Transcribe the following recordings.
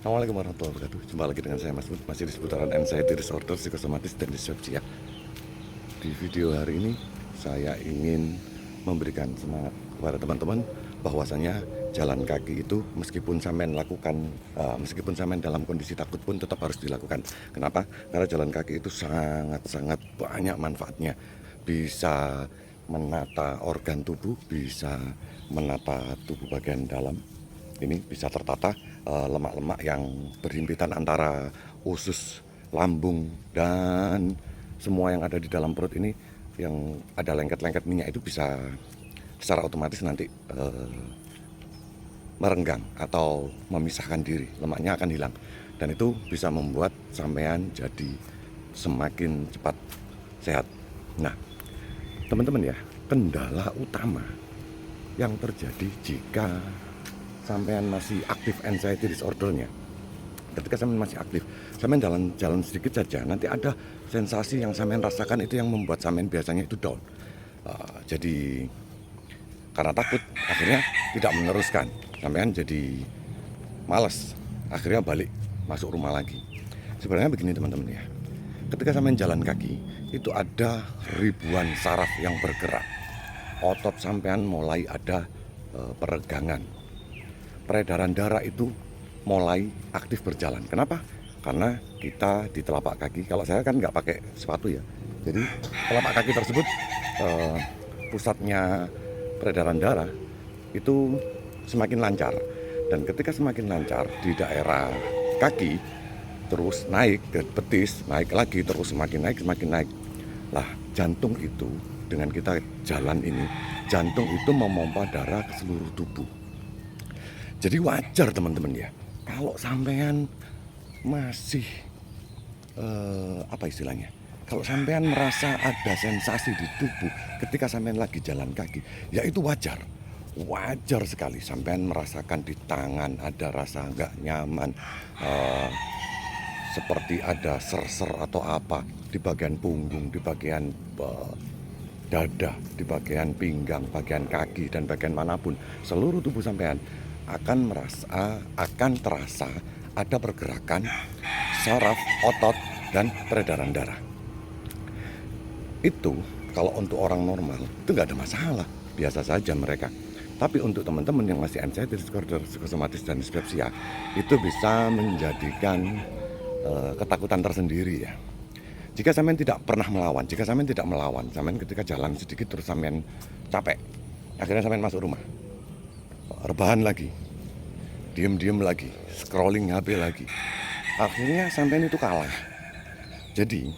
Assalamualaikum warahmatullahi wabarakatuh. Jumpa lagi dengan saya Mas Bud, masih di seputaran anxiety disorder, psikosomatis, dan dispepsia. Di video hari ini saya ingin memberikan semangat kepada teman-teman bahwasanya jalan kaki itu meskipun sampean lakukan, meskipun sampean dalam kondisi takut pun tetap harus dilakukan. Kenapa? Karena jalan kaki itu sangat-sangat banyak manfaatnya. Bisa menata organ tubuh, bisa menata tubuh bagian dalam. Ini bisa tertata lemak-lemak yang berhimpitan antara usus, lambung, dan semua yang ada di dalam perut ini, yang ada lengket-lengket minyak itu bisa secara otomatis nanti merenggang atau memisahkan diri, lemaknya akan hilang, dan itu bisa membuat sampean jadi semakin cepat sehat. Nah, teman-teman ya, kendala utama yang terjadi jika sampean masih aktif anxiety disordernya, ketika sampean masih aktif, sampean jalan sedikit saja nanti ada sensasi yang sampean rasakan itu yang membuat sampean biasanya itu down. Jadi karena takut akhirnya tidak meneruskan, sampean jadi males, akhirnya balik masuk rumah lagi. Sebenarnya begini teman-teman ya, ketika sampean jalan kaki itu ada ribuan saraf yang bergerak, otot sampean mulai ada peregangan, peredaran darah itu mulai aktif berjalan. Kenapa? Karena kita di telapak kaki, kalau saya kan nggak pakai sepatu ya, jadi telapak kaki tersebut pusatnya peredaran darah itu semakin lancar, dan ketika semakin lancar di daerah kaki terus naik ke betis, naik lagi terus semakin naik. Lah, jantung itu dengan kita jalan ini, jantung itu memompa darah ke seluruh tubuh. Jadi wajar teman-teman ya, kalau sampean masih apa istilahnya, kalau sampean merasa ada sensasi di tubuh ketika sampean lagi jalan kaki, ya itu wajar. Wajar sekali sampean merasakan di tangan ada rasa nggak nyaman, seperti ada ser-ser atau apa di bagian punggung, di bagian dada, di bagian pinggang, bagian kaki, dan bagian manapun seluruh tubuh sampean akan terasa ada pergerakan saraf, otot, dan peredaran darah. Itu kalau untuk orang normal itu nggak ada masalah, biasa saja mereka. Tapi untuk teman-teman yang masih anxiety disorder, psikosomatis, dan dispepsia, itu bisa menjadikan ketakutan tersendiri ya. Jika sampean tidak pernah melawan, sampean ketika jalan sedikit terus sampean capek, akhirnya sampean masuk rumah, rebahan lagi, diem lagi, scrolling HP lagi, akhirnya sampean itu kalah. Jadi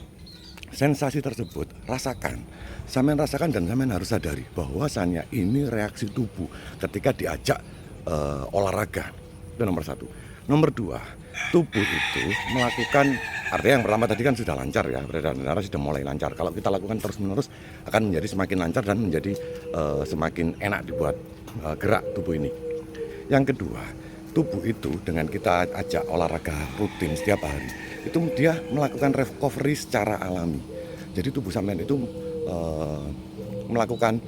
sensasi tersebut sampean rasakan, dan sampean harus sadari bahwasannya ini reaksi tubuh ketika diajak olahraga. Itu nomor satu. Nomor dua, tubuh itu melakukan, artinya yang pertama tadi kan sudah lancar ya, peredaran darah sudah mulai lancar. Kalau kita lakukan terus menerus akan menjadi semakin lancar dan menjadi semakin enak dibuat gerak tubuh ini. Yang kedua, tubuh itu dengan kita ajak olahraga rutin setiap hari, itu dia melakukan recovery secara alami. Jadi tubuh sampean itu melakukan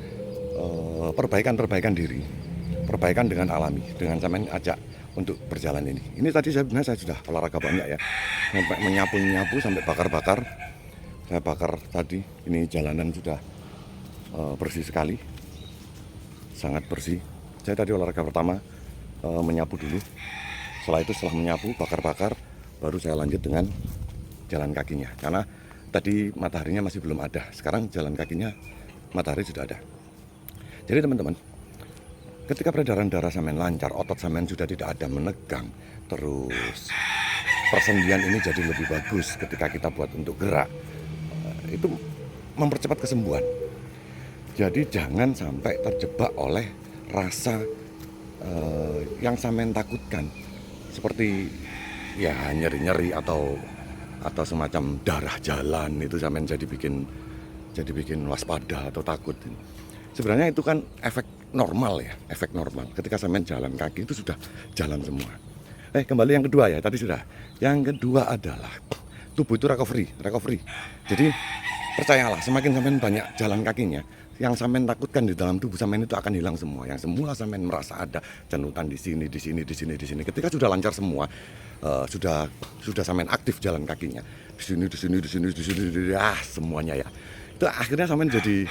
perbaikan diri, perbaikan dengan alami, dengan sampean ajak untuk berjalan ini. Ini tadi sebenarnya saya sudah olahraga banyak ya, sampai menyapu sampai bakar. Saya bakar tadi, ini jalanan sudah bersih sekali, sangat bersih. Saya tadi olahraga pertama menyapu dulu. Setelah menyapu, bakar, baru saya lanjut dengan jalan kakinya. Karena tadi mataharinya masih belum ada, sekarang jalan kakinya matahari sudah ada. Jadi teman-teman, ketika peredaran darah sampean lancar, otot sampean sudah tidak ada menegang, terus persendian ini jadi lebih bagus ketika kita buat untuk gerak, itu mempercepat kesembuhan. Jadi jangan sampai terjebak oleh rasa yang sampean takutkan, seperti ya nyeri-nyeri atau semacam darah jalan, itu sampean jadi bikin waspada atau takut. Sebenarnya itu kan efek normal ya, efek normal. Ketika sampean jalan kaki itu sudah jalan semua. Kembali yang kedua ya, tadi sudah. Yang kedua adalah tubuh itu recovery. Jadi percayalah, semakin sampean banyak jalan kakinya, yang sampean takutkan di dalam tubuh sampean itu akan hilang semua. Yang semula sampean merasa ada jenutan di sini. Ketika sudah lancar semua, sudah sampean aktif jalan kakinya di sini semuanya ya, itu akhirnya sampean jadi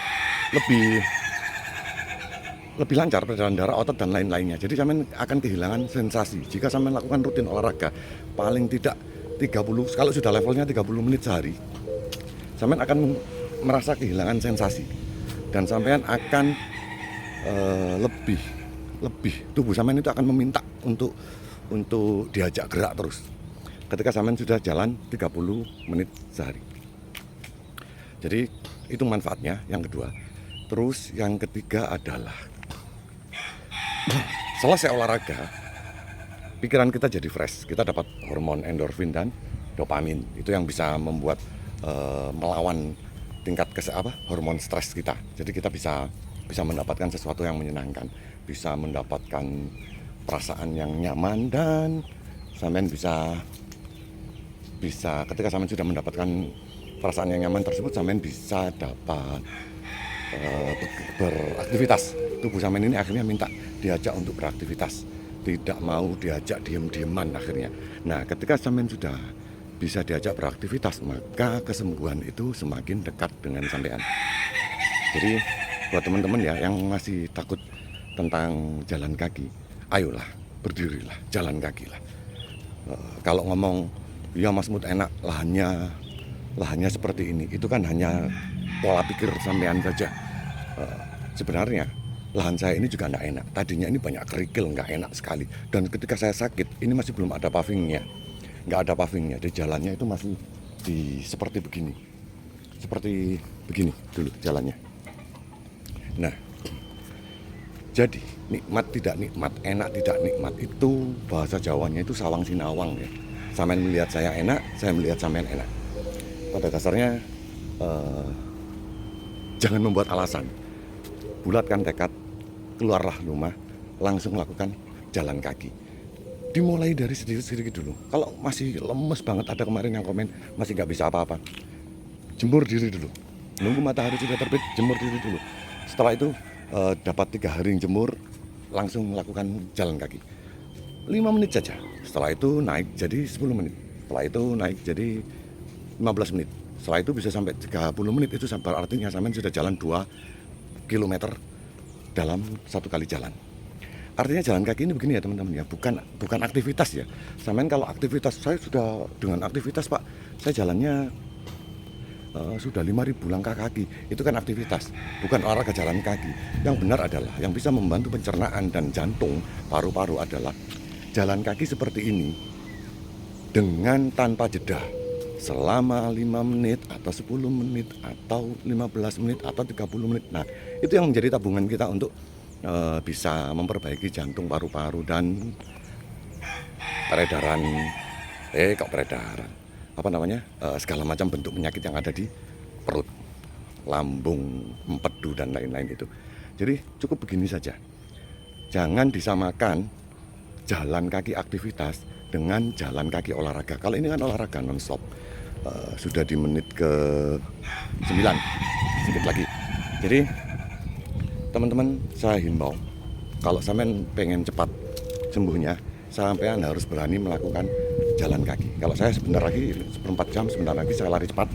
lebih lancar peredaran darah, otot dan lain-lainnya. Jadi sampean akan kehilangan sensasi jika sampean lakukan rutin olahraga paling tidak 30, kalau sudah levelnya 30 menit sehari, sampean akan merasa kehilangan sensasi dan sampean akan lebih tubuh sampean itu akan meminta untuk diajak gerak terus ketika sampean sudah jalan 30 menit sehari. Jadi itu manfaatnya yang kedua. Terus yang ketiga adalah selesai olahraga, pikiran kita jadi fresh. Kita dapat hormon endorfin dan dopamin. Itu yang bisa membuat melawan tingkat hormon stres kita. Jadi kita bisa mendapatkan sesuatu yang menyenangkan, bisa mendapatkan perasaan yang nyaman, dan sampean bisa ketika sampean sudah mendapatkan perasaan yang nyaman tersebut, sampean bisa dapat beraktivitas. Tubuh sampean ini akhirnya minta diajak untuk beraktivitas, tidak mau diajak diem-dieman akhirnya. Nah, ketika sampean sudah bisa diajak beraktivitas, maka kesembuhan itu semakin dekat dengan sampean. Jadi buat teman-teman ya yang masih takut tentang jalan kaki, ayolah, berdirilah, jalan kaki lah. Kalau ngomong, ya Mas Mut enak, lahannya seperti ini, itu kan hanya pola pikir sampean saja. Sebenarnya lahan saya ini juga nggak enak. Tadinya ini banyak kerikil, nggak enak sekali. Dan ketika saya sakit, ini masih belum ada pavingnya, nggak ada pavingnya. Di jalannya itu masih seperti begini dulu jalannya. Nah, jadi nikmat tidak nikmat, enak tidak nikmat, itu bahasa Jawanya itu sawang sinawang ya. Sampean melihat saya enak, saya melihat sampean enak. Pada dasarnya jangan membuat alasan, bulatkan tekad, keluarlah rumah, langsung lakukan jalan kaki. Dimulai dari sedikit-sedikit dulu. Kalau masih lemes banget, ada kemarin yang komen masih nggak bisa apa-apa, jemur diri dulu, nunggu matahari sudah terbit, jemur diri dulu. Setelah itu dapat 3 hari jemur, langsung melakukan jalan kaki 5 menit saja. Setelah itu naik jadi 10 menit, setelah itu naik jadi 15 menit, setelah itu bisa sampai 30 menit. Itu artinya sampean sudah jalan 2 km dalam 1 kali jalan. Artinya jalan kaki ini begini ya teman-teman ya, bukan aktivitas ya. Sampean kalau aktivitas, saya sudah dengan aktivitas Pak, saya jalannya sudah 5.000 langkah kaki, itu kan aktivitas, bukan olahraga jalan kaki. Yang benar adalah yang bisa membantu pencernaan dan jantung, paru-paru adalah jalan kaki seperti ini dengan tanpa jeda selama 5 menit atau 10 menit atau 15 menit atau 30 menit. Nah, itu yang menjadi tabungan kita untuk bisa memperbaiki jantung, paru-paru, dan peredaran segala macam bentuk penyakit yang ada di perut, lambung, empedu, dan lain-lain itu. Jadi cukup begini saja, jangan disamakan jalan kaki aktivitas dengan jalan kaki olahraga. Kalau ini kan olahraga non-stop. Sudah di menit ke 9, sedikit lagi. Jadi teman-teman, saya himbau, kalau sampean pengen cepat sembuhnya, sampean harus berani melakukan jalan kaki. Kalau saya sebentar lagi, seperempat jam, sebentar lagi saya lari cepat,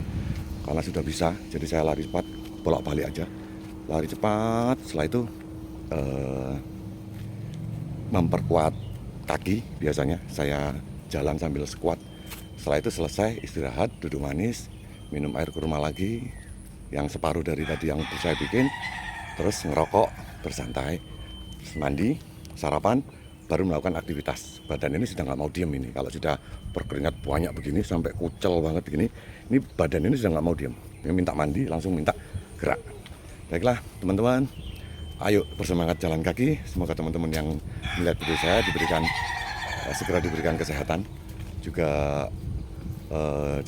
karena sudah bisa. Jadi saya lari cepat, bolak-balik aja, lari cepat. Setelah itu memperkuat kaki, biasanya saya jalan sambil squat. Setelah itu selesai, istirahat, duduk manis, minum air kurma lagi yang separuh dari tadi yang saya bikin, terus ngerokok, bersantai, terus mandi, sarapan, baru melakukan aktivitas. Badan ini sudah nggak mau diem ini. Kalau sudah berkeringat banyak begini sampai kucel banget begini, ini badan ini sudah nggak mau diem. Ini minta mandi, langsung minta gerak. Baiklah teman-teman, ayo bersemangat jalan kaki. Semoga teman-teman yang melihat video saya segera diberikan kesehatan, juga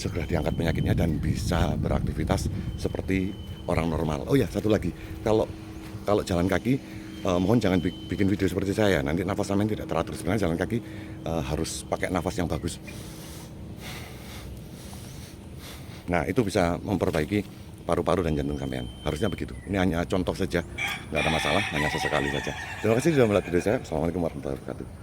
segera diangkat penyakitnya dan bisa beraktivitas seperti orang normal. Oh ya, satu lagi, kalau jalan kaki, mohon jangan bikin video seperti saya, nanti nafas sampean tidak teratur. Sebenarnya jalan kaki harus pakai nafas yang bagus. Nah, itu bisa memperbaiki paru-paru dan jantung sampean. Harusnya begitu. Ini hanya contoh saja, nggak ada masalah, hanya sesekali saja. Terima kasih sudah melihat video saya. Assalamualaikum warahmatullahi wabarakatuh.